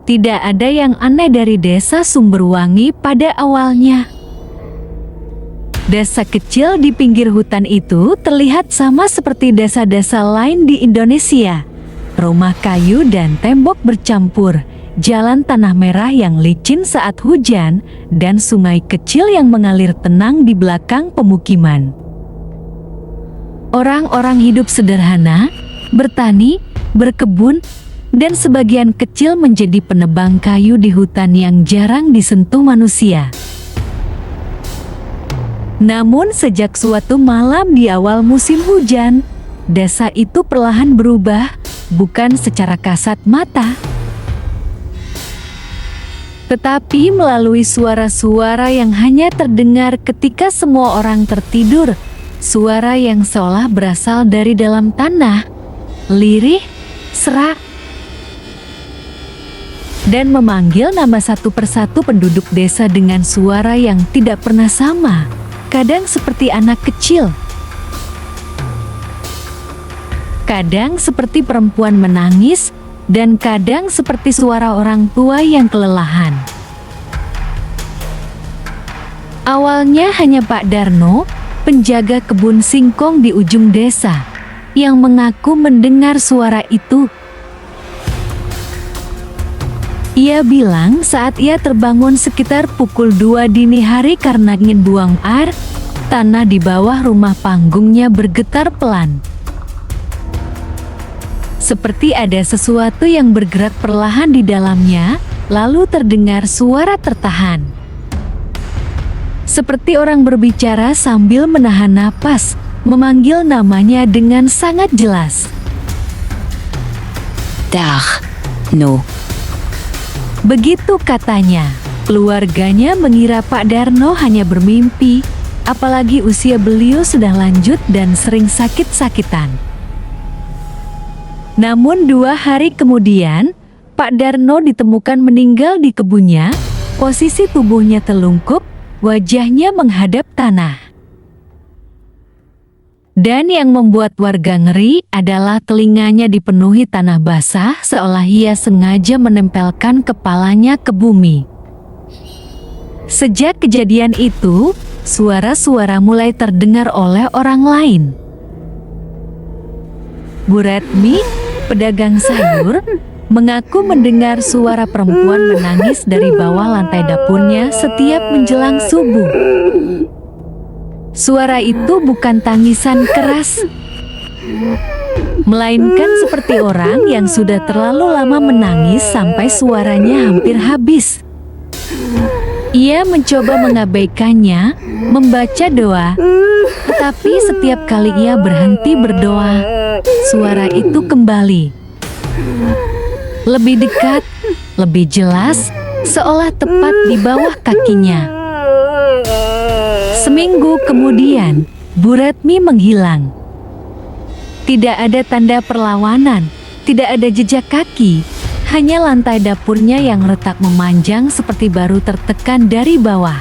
Tidak ada yang aneh dari desa Sumberwangi pada awalnya. Desa kecil di pinggir hutan itu terlihat sama seperti desa-desa lain di Indonesia. Rumah kayu dan tembok bercampur, jalan tanah merah yang licin saat hujan, dan sungai kecil yang mengalir tenang di belakang pemukiman. Orang-orang hidup sederhana, bertani, berkebun, dan sebagian kecil menjadi penebang kayu di hutan yang jarang disentuh manusia. Namun sejak suatu malam di awal musim hujan, desa itu perlahan berubah, bukan secara kasat mata, tetapi melalui suara-suara yang hanya terdengar ketika semua orang tertidur, suara yang seolah berasal dari dalam tanah, lirih, serak, dan memanggil nama satu persatu penduduk desa dengan suara yang tidak pernah sama, kadang seperti anak kecil, kadang seperti perempuan menangis, dan kadang seperti suara orang tua yang kelelahan. Awalnya hanya Pak Darno, penjaga kebun singkong di ujung desa, yang mengaku mendengar suara itu. Ia bilang saat ia terbangun sekitar pukul 2 dini hari karena ingin buang air, tanah di bawah rumah panggungnya bergetar pelan. Seperti ada sesuatu yang bergerak perlahan di dalamnya, lalu terdengar suara tertahan. Seperti orang berbicara sambil menahan napas, memanggil namanya dengan sangat jelas. Darno. Begitu katanya. Keluarganya mengira Pak Darno hanya bermimpi, apalagi usia beliau sudah lanjut dan sering sakit-sakitan. Namun 2 hari kemudian, Pak Darno ditemukan meninggal di kebunnya, posisi tubuhnya telungkup, wajahnya menghadap tanah. Dan yang membuat warga ngeri adalah telinganya dipenuhi tanah basah seolah ia sengaja menempelkan kepalanya ke bumi. Sejak kejadian itu, suara-suara mulai terdengar oleh orang lain. Bu Retmi, pedagang sayur, mengaku mendengar suara perempuan menangis dari bawah lantai dapurnya setiap menjelang subuh. Suara itu bukan tangisan keras, melainkan seperti orang yang sudah terlalu lama menangis sampai suaranya hampir habis. Ia mencoba mengabaikannya, membaca doa, tetapi setiap kali ia berhenti berdoa, suara itu kembali. Lebih dekat, lebih jelas, seolah tepat di bawah kakinya. Seminggu kemudian, Bu Retmi menghilang. Tidak ada tanda perlawanan, tidak ada jejak kaki, hanya lantai dapurnya yang retak memanjang seperti baru tertekan dari bawah.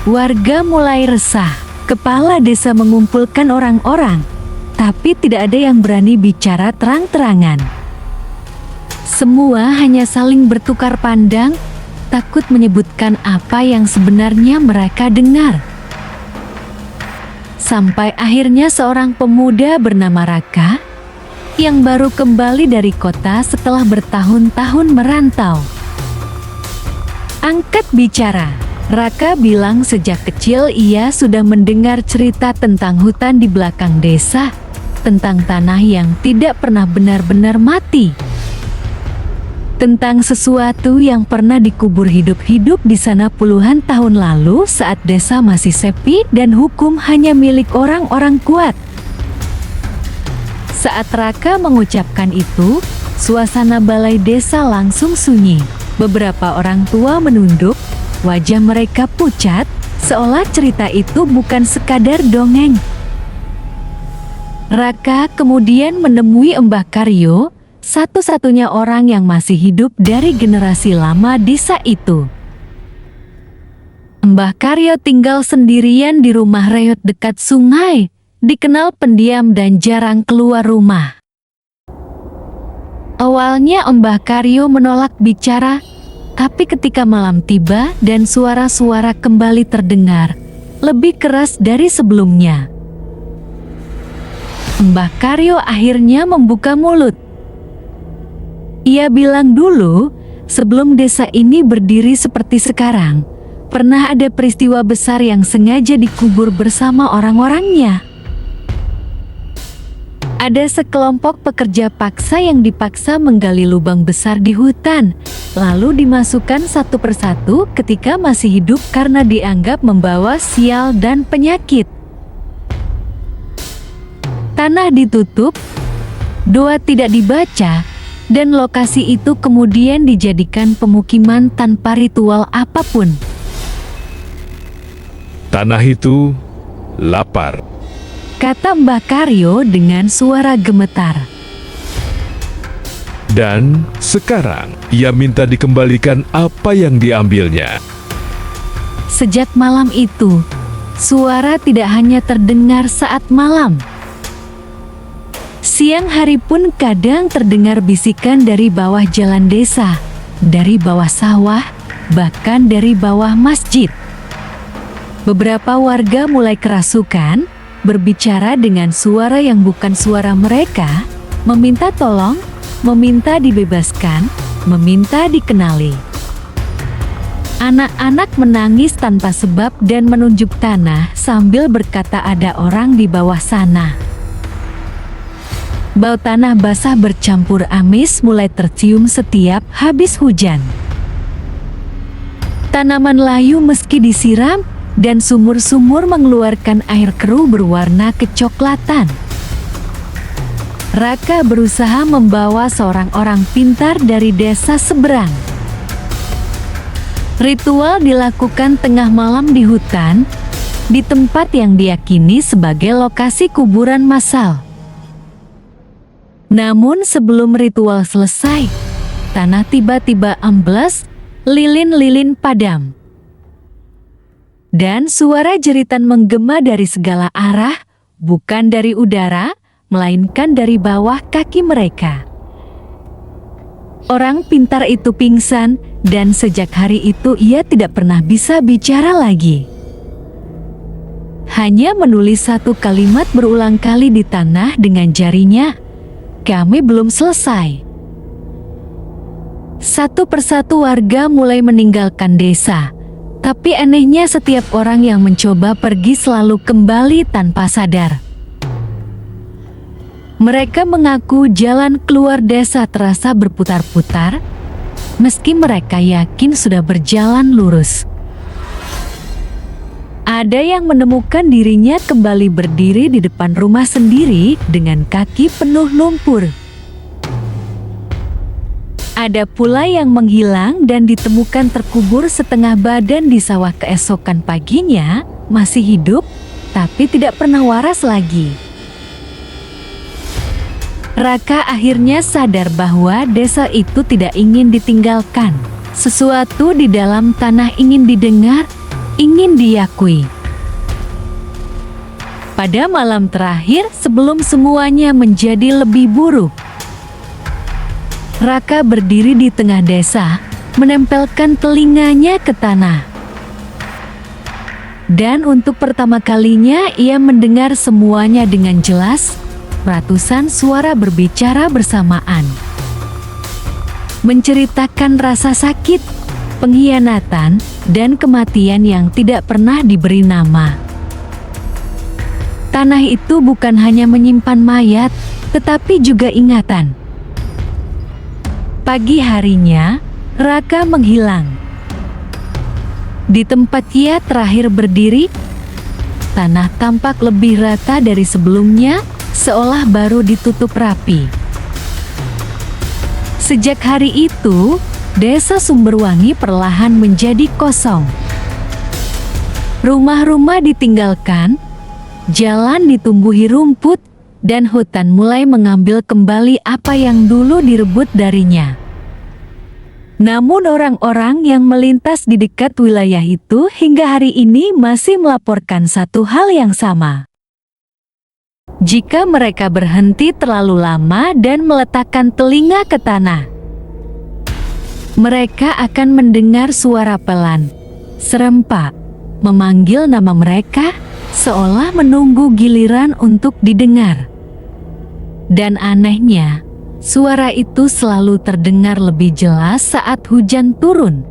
Warga mulai resah, kepala desa mengumpulkan orang-orang, tapi tidak ada yang berani bicara terang-terangan. Semua hanya saling bertukar pandang, takut menyebutkan apa yang sebenarnya mereka dengar. Sampai akhirnya seorang pemuda bernama Raka, yang baru kembali dari kota setelah bertahun-tahun merantau, angkat bicara. Raka bilang sejak kecil ia sudah mendengar cerita tentang hutan di belakang desa, tentang tanah yang tidak pernah benar-benar mati, tentang sesuatu yang pernah dikubur hidup-hidup di sana puluhan tahun lalu saat desa masih sepi dan hukum hanya milik orang-orang kuat. Saat Raka mengucapkan itu, suasana balai desa langsung sunyi. Beberapa orang tua menunduk, wajah mereka pucat, seolah cerita itu bukan sekadar dongeng. Raka kemudian menemui Mbah Karyo, satu-satunya orang yang masih hidup dari generasi lama desa itu. Mbah Karyo tinggal sendirian di rumah reot dekat sungai, dikenal pendiam dan jarang keluar rumah. Awalnya Mbah Karyo menolak bicara, tapi ketika malam tiba dan suara-suara kembali terdengar, lebih keras dari sebelumnya. Mbah Karyo akhirnya membuka mulut. Ia bilang dulu, sebelum desa ini berdiri seperti sekarang, pernah ada peristiwa besar yang sengaja dikubur bersama orang-orangnya. Ada sekelompok pekerja paksa yang dipaksa menggali lubang besar di hutan, lalu dimasukkan satu persatu ketika masih hidup karena dianggap membawa sial dan penyakit. Tanah ditutup, doa tidak dibaca, dan lokasi itu kemudian dijadikan pemukiman tanpa ritual apapun. Tanah itu lapar, Kata Mbah Karyo dengan suara gemetar. dan sekarang ia minta dikembalikan apa yang diambilnya. Sejak malam itu, suara tidak hanya terdengar saat malam. Siang hari pun kadang terdengar bisikan dari bawah jalan desa, dari bawah sawah, bahkan dari bawah masjid. Beberapa warga mulai kerasukan, berbicara dengan suara yang bukan suara mereka, meminta tolong, meminta dibebaskan, meminta dikenali. Anak-anak menangis tanpa sebab dan menunjuk tanah sambil berkata ada orang di bawah sana. Bau tanah basah bercampur amis mulai tercium setiap habis hujan. Tanaman layu meski disiram, dan sumur-sumur mengeluarkan air keruh berwarna kecoklatan. Raka berusaha membawa seorang orang pintar dari desa seberang. Ritual dilakukan tengah malam di hutan, di tempat yang diyakini sebagai lokasi kuburan massal. Namun sebelum ritual selesai, tanah tiba-tiba amblas, lilin-lilin padam. Dan suara jeritan menggema dari segala arah, bukan dari udara, melainkan dari bawah kaki mereka. Orang pintar itu pingsan, dan sejak hari itu ia tidak pernah bisa bicara lagi. Hanya menulis satu kalimat berulang kali di tanah dengan jarinya, "Kami belum selesai." Satu persatu warga mulai meninggalkan desa. Tapi anehnya setiap orang yang mencoba pergi selalu kembali tanpa sadar. Mereka mengaku jalan keluar desa terasa berputar-putar, meski mereka yakin sudah berjalan lurus. Ada yang menemukan dirinya kembali berdiri di depan rumah sendiri dengan kaki penuh lumpur. Ada pula yang menghilang dan ditemukan terkubur setengah badan di sawah keesokan paginya, masih hidup, tapi tidak pernah waras lagi. Raka akhirnya sadar bahwa desa itu tidak ingin ditinggalkan. Sesuatu di dalam tanah ingin didengar, ingin diakui. Pada malam terakhir sebelum semuanya menjadi lebih buruk, Raka berdiri di tengah desa, menempelkan telinganya ke tanah. Dan untuk pertama kalinya ia mendengar semuanya dengan jelas, ratusan suara berbicara bersamaan. Menceritakan rasa sakit, pengkhianatan, dan kematian yang tidak pernah diberi nama. Tanah itu bukan hanya menyimpan mayat, tetapi juga ingatan. Pagi harinya, Raka menghilang. Di tempat ia terakhir berdiri, tanah tampak lebih rata dari sebelumnya, seolah baru ditutup rapi. Sejak hari itu, desa Sumberwangi perlahan menjadi kosong. Rumah-rumah ditinggalkan, jalan ditumbuhi rumput, dan hutan mulai mengambil kembali apa yang dulu direbut darinya. Namun orang-orang yang melintas di dekat wilayah itu hingga hari ini masih melaporkan satu hal yang sama. jika mereka berhenti terlalu lama dan meletakkan telinga ke tanah. Mereka akan mendengar suara pelan, serempak, memanggil nama mereka seolah menunggu giliran untuk didengar. Dan anehnya, suara itu selalu terdengar lebih jelas saat hujan turun.